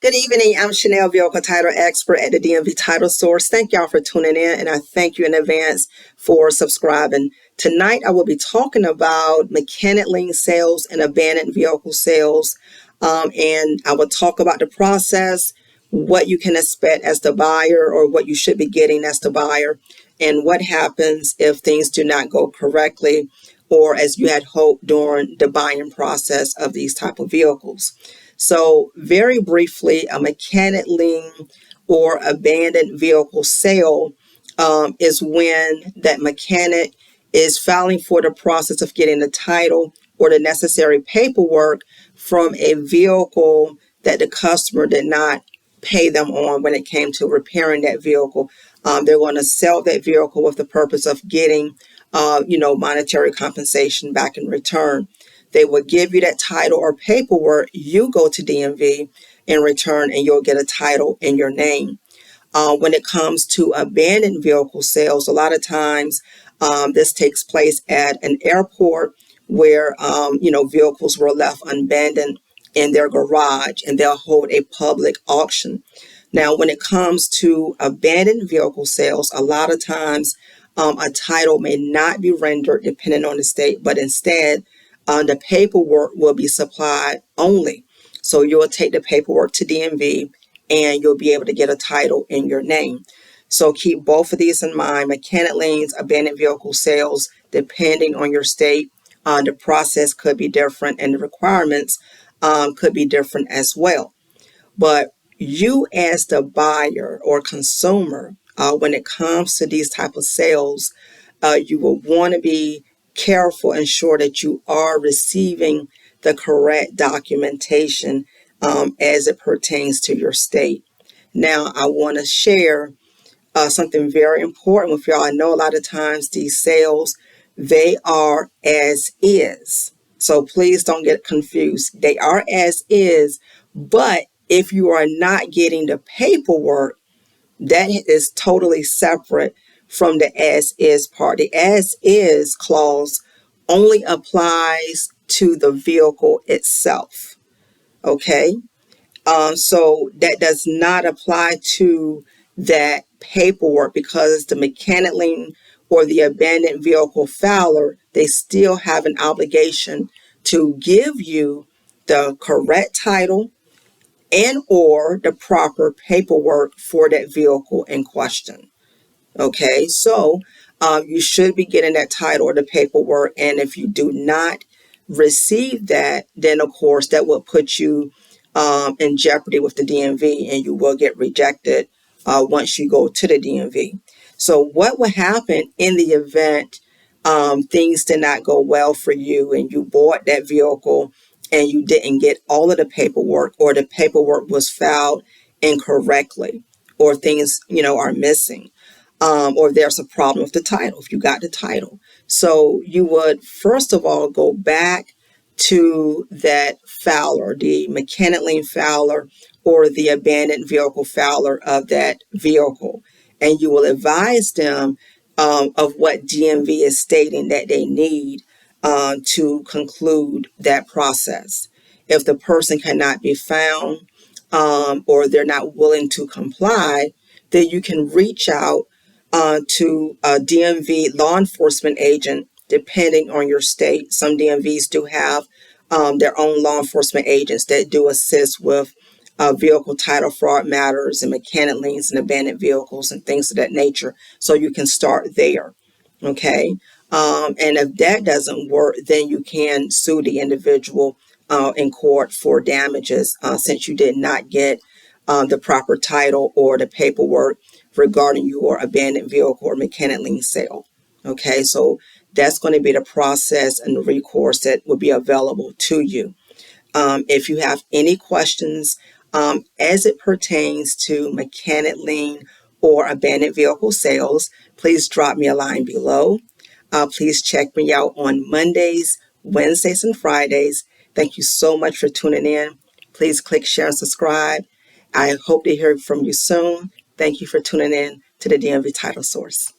Good evening. I'm Chanel, vehicle title expert at the DMV Title Source. Thank y'all for tuning in, and I thank you in advance for subscribing. Tonight, I will be talking about mechanic lien sales and abandoned vehicle sales, and I will talk about the process, what you can expect as the buyer or what you should be getting as the buyer, and what happens if things do not go correctly or as you had hoped during the buying process of these type of vehicles. So very briefly, a mechanic lien or abandoned vehicle sale is when that mechanic is filing for the process of getting the title or the necessary paperwork from a vehicle that the customer did not pay them on when it came to repairing that vehicle. They're going to sell that vehicle with the purpose of getting, monetary compensation back in return. They will give you that title or paperwork. You go to DMV in return and you'll get a title in your name. When it comes to abandoned vehicle sales, a lot of times this takes place at an airport where, vehicles were left abandoned in their garage and they'll hold a public auction. Now, when it comes to abandoned vehicle sales, a lot of times a title may not be rendered depending on the state, but instead, the paperwork will be supplied only. So you'll take the paperwork to DMV and you'll be able to get a title in your name. So keep both of these in mind. Mechanic liens, abandoned vehicle sales, depending on your state, the process could be different and the requirements could be different as well. But you as the buyer or consumer, when it comes to these type of sales, you will want to be careful and sure that you are receiving the correct documentation as it pertains to your state. Now, I want to share something very important with y'all. I know a lot of times these sales, they are as is. So please don't get confused. They are as is, but if you are not getting the paperwork, that is totally separate from the as is part. The as is clause only applies to the vehicle itself. Okay. So that does not apply to that paperwork because the mechanic lien or the abandoned vehicle filer, they still have an obligation to give you the correct title and or the proper paperwork for that vehicle in question. Okay, so you should be getting that title or the paperwork, and if you do not receive that, then of course that will put you in jeopardy with the DMV, and you will get rejected once you go to the DMV. So what will happen in the event things did not go well for you and you bought that vehicle and you didn't get all of the paperwork, or the paperwork was filed incorrectly, or things, are missing, or there's a problem with the title, if you got the title. So you would, first of all, go back to that filer, the mechanic lien filer or the abandoned vehicle filer of that vehicle, and you will advise them of what DMV is stating that they need to conclude that process. If the person cannot be found or they're not willing to comply, then you can reach out to a DMV law enforcement agent, depending on your state. Some DMVs do have their own law enforcement agents that do assist with vehicle title fraud matters and mechanic liens and abandoned vehicles and things of that nature. So you can start there. Okay. And if that doesn't work, then you can sue the individual in court for damages since you did not get the proper title or the paperwork regarding your abandoned vehicle or mechanic lien sale. Okay, so that's going to be the process and the recourse that will be available to you. If you have any questions as it pertains to mechanic lien or abandoned vehicle sales, please drop me a line below. Please check me out on Mondays, Wednesdays, and Fridays. Thank you so much for tuning in. Please click share and subscribe. I hope to hear from you soon. Thank you for tuning in to the DMV Title Source.